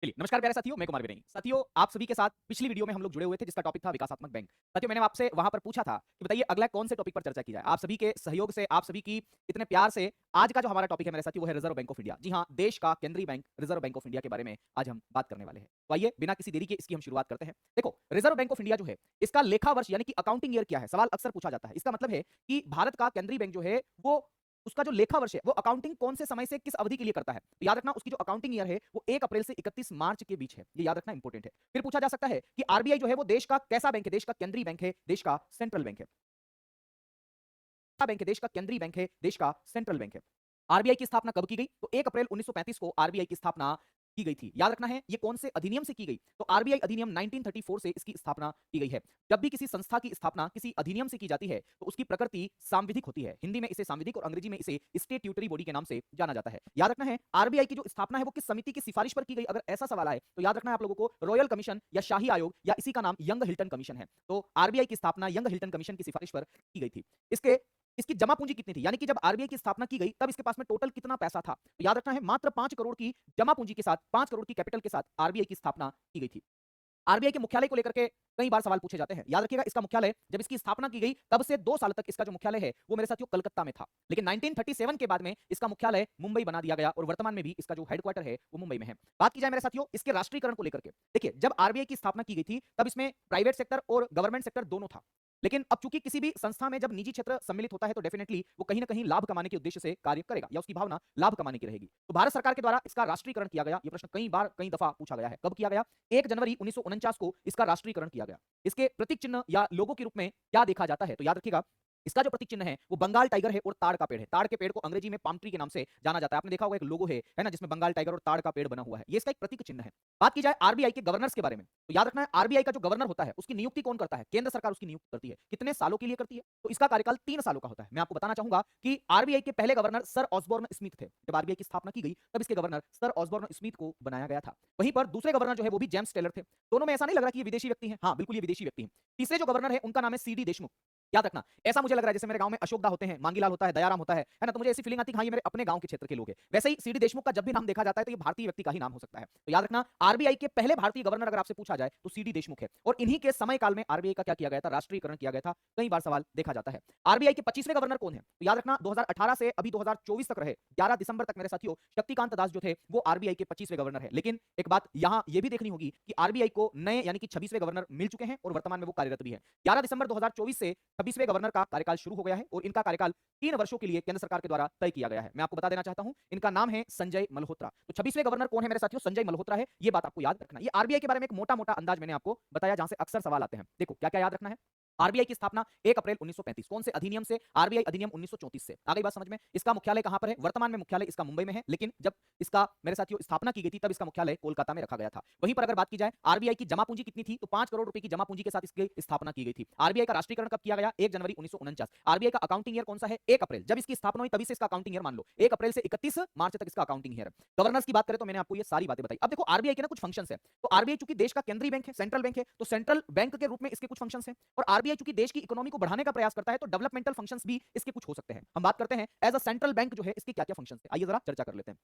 चलिए, नमस्कार प्यारे साथियों, मैं कुमार विनयी। साथियों, आप सभी के साथ पिछली वीडियो में हम लोग जुड़े हुए थे जिसका टॉपिक था विकासात्मक बैंक। साथियों, मैंने आपसे वहाँ पर पूछा था कि बताइए अगला कौन से टॉपिक पर चर्चा की जाए? आप सभी के सहयोग से, आप सभी की इतने प्यार से आज का जो हमारा टॉपिक है मेरे साथियों वो है रिज़र्व बैंक ऑफ इंडिया। जी हाँ, देश का केंद्रीय bank reserve bank of India के बारे में आज हम बात करने वाले हैं। तो आइए बिना किसी देरी के इसकी हम शुरुआत करते हैं। देखो, रिज़र्व बैंक ऑफ इंडिया जो है, इसका लेखा वर्ष यानी कि अकाउंटिंग ईयर क्या है? सवाल अक्सर पूछा जाता है। इसका मतलब है कि भारत का केंद्रीय बैंक जो है वो उसका जो लेखा वर्ष है वो अकाउंटिंग कौन से समय से किस अवधि के लिए करता है। तो याद रखना उसकी जो अकाउंटिंग ईयर है वो 1 अप्रैल से 31 मार्च के बीच है। ये याद रखना इंपॉर्टेंट है। फिर पूछा जा सकता है कि आरबीआई जो है वो देश का कैसा बैंक है? देश का केंद्रीय बैंक है, देश का सेंट्रल बैंक है। बैंक है, देश का केंद्रीय बैंक है, देश का सेंट्रल बैंक है। आरबीआई की स्थापना कब की गई? तो 1 अप्रैल 1935 को आरबीआई की स्थापना की गई थी। याद रखना है ये कौन से अधिनियम से की गई? तो आरबीआई अधिनियम 1934 से इसकी स्थापना की गई है। जब भी किसी संस्था की स्थापना किसी अधिनियम से की जाती है तो उसकी प्रकृति सांविधिक होती है। हिंदी में इसे सांविधिक और अंग्रेजी में इसे स्टैट्यूटरी बॉडी के नाम से जाना जाता है। याद रखना है आरबीआई की जो स्थापना है वो किस समिति की सिफारिश पर की गई? अगर ऐसा सवाल आए तो याद रखना है आप लोगों को रॉयल कमीशन या शाही आयोग या इसी का नाम यंग हिल्टन कमीशन है। तो आरबीआई की स्थापना यंग हिल्टन कमीशन की सिफारिश पर की गई थी। इसके इसकी जमा पूंजी कितनी थी? यानी कि जब आरबीआई की स्थापना की गई तब इसके पास में टोटल कितना पैसा था? तो याद रखना है मात्र 5 करोड़ की जमा पूंजी के साथ, 5 करोड़ की कैपिटल के साथ आरबीआई की स्थापना की गई थी। आरबीआई के मुख्यालय को लेकर के कई बार सवाल पूछे जाते हैं। याद रखिएगा इसका मुख्यालय जब इसकी स्थापना की गई तब से 2 साल तक इसका जो मुख्यालय है वो मेरे साथियों कलकत्ता में था। लेकिन 1937 के बाद में इसका मुख्यालय मुंबई बना दिया गया और वर्तमान में भी इसका जो हेडक्वार्टर है वो मुंबई में है। बात की जाए मेरे साथियों इसके राष्ट्रीयकरण को लेकर के। देखिए जब आरबीआई की स्थापना की गई थी तब इसमें प्राइवेट सेक्टर और गवर्नमेंट सेक्टर दोनों था। लेकिन अब चूंकि किसी भी संस्था में जब निजी क्षेत्र सम्मिलित होता है तो डेफिनेटली वो कहीं ना कहीं लाभ कमाने के उद्देश्य से कार्य करेगा या उसकी भावना लाभ कमाने की रहेगी। तो भारत सरकार के द्वारा इसका राष्ट्रीयकरण किया गया। ये प्रश्न कई बार कई दफा पूछा गया है। कब किया गया? 1 जनवरी 1949 को इसका राष्ट्रीयकरण किया गया। इसके प्रतीक चिन्ह या लोगो के रूप में क्या देखा जाता है? तो याद रखिएगा इसका जो प्रतीक चिन्ह है वो बंगाल टाइगर है और ताड़ का पेड़ है। ताड़ के पेड़ को अंग्रेजी में पाम ट्री के नाम से जाना जाता है। आपने देखा होगा एक लोगो है ना, जिसमें बंगाल टाइगर और ताड़ का पेड़ बना हुआ है। ये इसका एक प्रतीक चिन्ह है। बात की जाए आरबीआई के गवर्नर्स के बारे में तो याद रखना है आरबीआई का जो गवर्नर होता है उसकी नियुक्ति कौन करता है? केंद्र सरकार उसकी नियुक्ति करती है। कितने सालों के लिए करती है? तो इसका कार्यकाल 3 सालों का होता है। मैं आपको बताना चाहूंगा कि आरबीआई के पहले गवर्नर सर ऑसबॉर्न स्मिथ थे। जब आरबीआई की स्थापना की गई तब इसके गवर्नर सर ऑसबॉर्न स्मिथ को बनाया गया था। वहीं पर दूसरे गवर्नर जो है वो भी जेम्स टेलर थे। दोनों में ऐसा नहीं लग रहा कि ये विदेशी व्यक्ति हैं। हाँ, बिल्कुल ये विदेशी व्यक्ति हैं। तीसरे जो गवर्नर है उनका नाम है सीडी देशमुख। याद रखना ऐसा मुझे लग रहा है जैसे मेरे गांव में अशोक दा होते हैं, मांगीलाल होता है, दयाराम होता है ना, तो मुझे ऐसी फीलिंग आती है हाँ ये मेरे अपने गांव के क्षेत्र के लोग हैं। वैसे ही सीडी देशमुख का जब भी नाम देखा जाता है तो ये भारतीय व्यक्ति का ही नाम हो सकता है। तो याद रखना आरबीआई के पहले भारतीय गवर्नर अगर आपसे पूछा जाए तो सीडी देशमुख है और इन्हीं के समय काल में आरबीआई का क्या किया गया था? राष्ट्रीयकरण किया गया था। कई बार सवाल देखा जाता है। आरबीआई के 25वें गवर्नर कौन है? तो याद रखना 2018 से अभी 2024 तक रहे 11 दिसंबर तक मेरे साथियों शक्तिकांत दास जो थे वो आरबीआई के 25वें गवर्नर है। लेकिन एक बात यहां यह भी देखनी होगी कि आरबीआई को नए यानी कि 26वें गवर्नर मिल चुके हैं और वर्तमान में वो कार्यरत भी है। 11 दिसंबर 2024 से 26वें गवर्नर का कार्यकाल शुरू हो गया है और इनका कार्यकाल 3 वर्षों के लिए केंद्र सरकार के द्वारा तय किया गया है। मैं आपको बता देना चाहता हूं इनका नाम है संजय मल्होत्रा। तो 26वें गवर्नर कौन है मेरे साथियों? संजय मल्होत्रा है। ये बात आपको याद रखना। ये आरबीआई के बारे में एक मोटा-मोटा अंदाज मैंने आपको बताया जहां से अक्सर सवाल आते हैं। देखो क्या-क्या याद रखना है। आरबीआई की स्थापना 1 अप्रैल 1935 कौन से अधिनियम से? आरबीआई अधिनियम 1934 से। आ गई बात समझ में? इसका मुख्यालय कहां पर है? वर्तमान में मुख्यालय इसका मुंबई में है, लेकिन जब इसका मेरे साथियों स्थापना की गई थी तब इसका मुख्यालय कोलकाता में रखा गया था। वहीं पर अगर बात की जाए आरबीआई की जमा पूंजी कितनी थी? तो 5 करोड़ रुपए की जमा पूंजी के साथ इसकी स्थापना की गई थी। आरबीआई का राष्ट्रीयकरण कब किया गया? 1 जनवरी 1949। आरबीआई का अकाउंटिंग ईयर कौन सा है? 1 अप्रैल। जब इसकी स्थापना हुई तभी से इसका अकाउंटिंग ईयर मान लो 1 अप्रैल से 31 मार्च तक इसका अकाउंटिंग ईयर है। गवर्नर्स की बात करें तो मैंने आपको ये सारी बातें बताई। अब देखो आरबीआई के ना कुछ फंक्शंस हैं। तो आरबीआई चूंकि देश का केंद्रीय बैंक है, सेंट्रल बैंक है, तो सेंट्रल बैंक के रूप में इसके कुछ फंक्शंस हैं और आरबीआई चूंकि देश की इकोनॉमी को बढ़ाने का प्रयास करता है तो डेवलपमेंटल फंक्शंस भी इसके कुछ हो सकते हैं। हम बात करते हैं एज अ सेंट्रल बैंक जो है इसके क्या-क्या फंक्शंस हैं। आइए जरा चर्चा कर लेते हैं।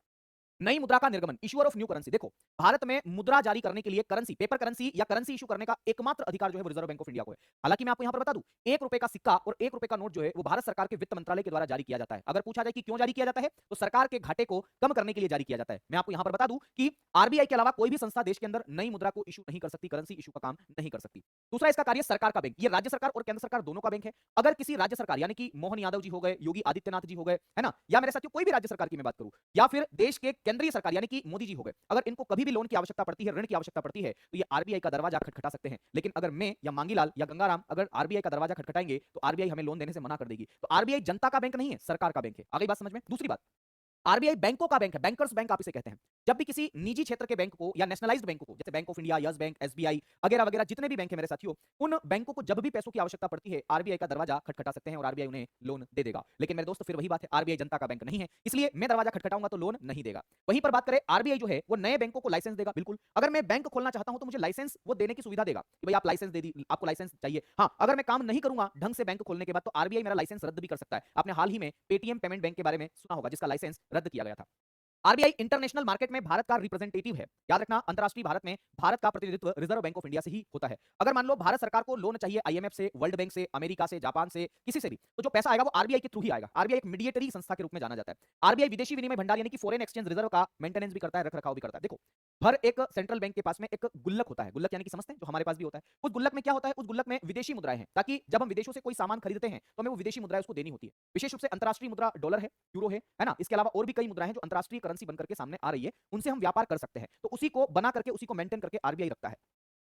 नई मुद्रा का निर्गमन, इश्यूअर ऑफ न्यू करेंसी। देखो भारत में मुद्रा जारी करने के लिए करेंसी, पेपर करेंसी या करेंसी इशू करने का एकमात्र अधिकार जो है वो रिजर्व बैंक ऑफ इंडिया को है। हालांकि मैं आपको यहां पर बता दूं 1 रुपए का सिक्का और 1 रुपए का नोट जो है वो भारत सरकार के वित्त मंत्रालय के द्वारा जारी किया जाता है। अगर पूछा जाए कि क्यों जारी किया जाता है तो सरकार के घाटे को कम करने के लिए जारी किया जाता है। मैं आपको यहां पर बता दूं कि आरबीआई के अलावा कोई भी संस्था देश के अंदर नई मुद्रा को इशू नहीं कर सकती, करेंसी इशू का काम नहीं कर सकती। दूसरा इसका कार्य सरकार का बैंक, ये राज्य सरकार और केंद्र सरकार दोनों का बैंक है। अगर किसी राज्य सरकार यानी कि मोहन यादव जी हो गए, योगी आदित्यनाथ जी हो गए, है ना, या मेरे साथियों कोई भी राज्य सरकार की मैं बात करूं या फिर देश के केंद्रीय सरकार यानी कि मोदी जी हो गए, अगर इनको कभी भी लोन की आवश्यकता पड़ती है, ऋण की आवश्यकता पड़ती है तो ये आरबीआई का दरवाजा खटखटा सकते हैं। लेकिन अगर मैं या मांगीलाल या गंगाराम अगर आरबीआई का दरवाजा खटखटाएंगे तो आरबीआई हमें लोन देने से मना कर देगी। तो आरबीआई जनता का बैंक नहीं है, सरकार का बैंक है। आ गई बात समझ में? दूसरी बात, आरबीआई बैंकों का बैंक है, बैंकर्स बैंक आप इसे कहते हैं। जब भी किसी निजी क्षेत्र के बैंक को या नेशनलाइज्ड बैंक को, जैसे bank of India, yes bank, SBI वगैरह वगैरह जितने भी बैंक हैं मेरे साथियों, उन बैंकों को जब भी पैसों की आवश्यकता पड़ती है आरबीआई का दरवाजा खटखटा सकते हैं और आरबीआई उन्हें लोन दे देगा। लेकिन मेरे दोस्तों फिर वही बात है, आरबीआई जनता का बैंक नहीं है, इसलिए मैं दरवाजा खटखटाऊंगा तो लोन नहीं देगा। वहीं पर बात करें आरबीआई जो है वो नए बैंकों को लाइसेंस देगा। बिल्कुल, अगर मैं बैंक खोलना चाहता हूं तो मुझे लाइसेंस वो देने की सुविधा देगा कि भाई आप लाइसेंस दे दी, आपको लाइसेंस चाहिए। हाँ, अगर मैं काम नहीं करूंगा ढंग से बैंक खोलने के बाद तो आरबीआई मेरा लाइसेंस रद्द भी कर सकता है। आपने हाल ही में पेटीएम पेमेंट बैंक के बारे में सुना होगा जिसका लाइसेंस रद्द किया गया था। आरबीआई इंटरनेशनल मार्केट में भारत का रिप्रेजेंटेटिव है। याद रखना, अंतरराष्ट्रीय भारत में भारत का प्रतिनिधित्व रिजर्व बैंक ऑफ इंडिया से ही होता है। अगर मान लो भारत सरकार को लोन चाहिए आईएमएफ से, वर्ल्ड बैंक से, अमेरिका से, जापान से, किसी से भी, तो जो पैसा आएगा वो आरबीआई के थ्रू ही आएगा। आरबीआई एक मीडिएटरी संस्था के रूप में जाना जाता है। आरबीआई विदेशी विनिमय भंडार यानी कि फॉरेन एक्सचेंज रिजर्व का मेंटेनेंस भी करता है, रख रखाव भी करता है। देखो, हर एक सेंट्रल बैंक के पास में एक गुल्लक होता है। गुल्लक यानी कि समझते हैं, जो हमारे पास भी होता है। उस गुल्लक में क्या होता है? उस गुल्लक में विदेशी मुद्राएं हैं, ताकि जब हम विदेशों से कोई सामान खरीदते हैं तो हमें वो विदेशी मुद्राएं उसको देनी होती है। विशेष रूप से अंतरराष्ट्रीय मुद्रा डॉलर है, यूरो है ना? इसके अलावा और भी कई मुद्राएं हैं जो अंतरराष्ट्रीय करेंसी बनकर के सामने आ रही है, उनसे हम व्यापार कर सकते हैं। तो उसी को बना करके, उसी को मेंटेन करके आरबीआई रखता है।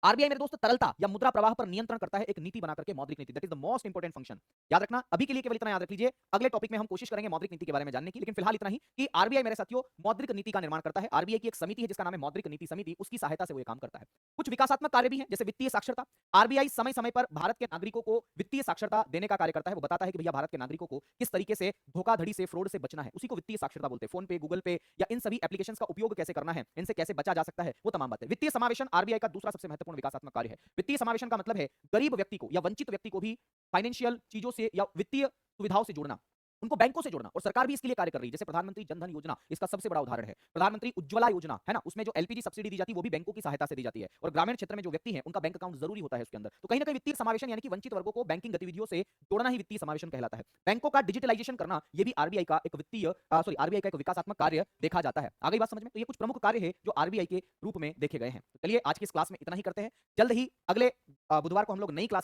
आरबीआई मेरे दोस्त तरलता या मुद्रा प्रवाह पर नियंत्रण करता है, एक नीति बना करके, मौद्रिक नीति। That is the most important function. याद रखना, अभी के लिए केवल इतना याद रख लीजिए। अगले टॉपिक में हम कोशिश करेंगे मौद्रिक नीति के बारे में जानने की, लेकिन फिलहाल इतना ही कि आरबीआई मेरे साथियों मौद्रिक नीति का निर्माण करता है। आरबीआई की एक समिति है जिसका नाम है मौद्रिक नीति समिति, उसकी सहायता से वो ये काम करता है। कुछ विकासात्मक कार्य भी हैं, जैसे वित्तीय साक्षरता। आरबीआई समय समय पर भारत के नागरिकों को वित्तीय साक्षरता देने का कार्य करता है। वो बताता है कि भैया भारत के नागरिकों को किस तरीके से धोखाधड़ी से, फ्रॉड से बचना है, उसी को वित्तीय साक्षरता बोलते हैं। फोन पे, गूगल पे या इन सभी एप्लीकेशंस का उपयोग कैसे करना है, इनसे कैसे बचा जा सकता है, वो तमाम बातें। वित्तीय समावेशन आरबीआई का दूसरा सबसे महत्वपूर्ण विकासात्मक कार्य है। वित्तीय समावेशन का मतलब है गरीब व्यक्ति को या वंचित व्यक्ति को भी फाइनेंशियल चीजों से या वित्तीय सुविधाओं से जोड़ना, उनको बैंकों से जोड़ना। और सरकार भी इसके लिए कार्य कर रही है। जैसे प्रधानमंत्री जन धन योजना इसका सबसे बड़ा उदाहरण है। प्रधानमंत्री उज्ज्वला योजना है ना, उसमें जो एलपीजी सब्सिडी दी जाती है वो भी बैंकों की सहायता से दी जाती है। और ग्रामीण क्षेत्र में जो व्यक्ति है उनका बैंक अकाउंट जरूरी होता है उसके अंदर। तो कहीं ना कहीं वित्तीय समावेशन यानी कि वंचित वर्गों को बैंकिंग गतिविधियों से जोड़ना ही वित्तीय समावेशन कहलाता है। बैंकों का डिजिटलाइजेशन करना ये भी आरबीआई का एक आरबीआई का एक विकासात्मक कार्य देखा जाता है। आगे बात समझ में? तो ये कुछ प्रमुख कार्य है जो आरबीआई के रूप में देखे गए हैं। तो चलिए आज की इस क्लास में इतना ही करते हैं। जल्द ही अगले बुधवार को हम लोग नई क्लास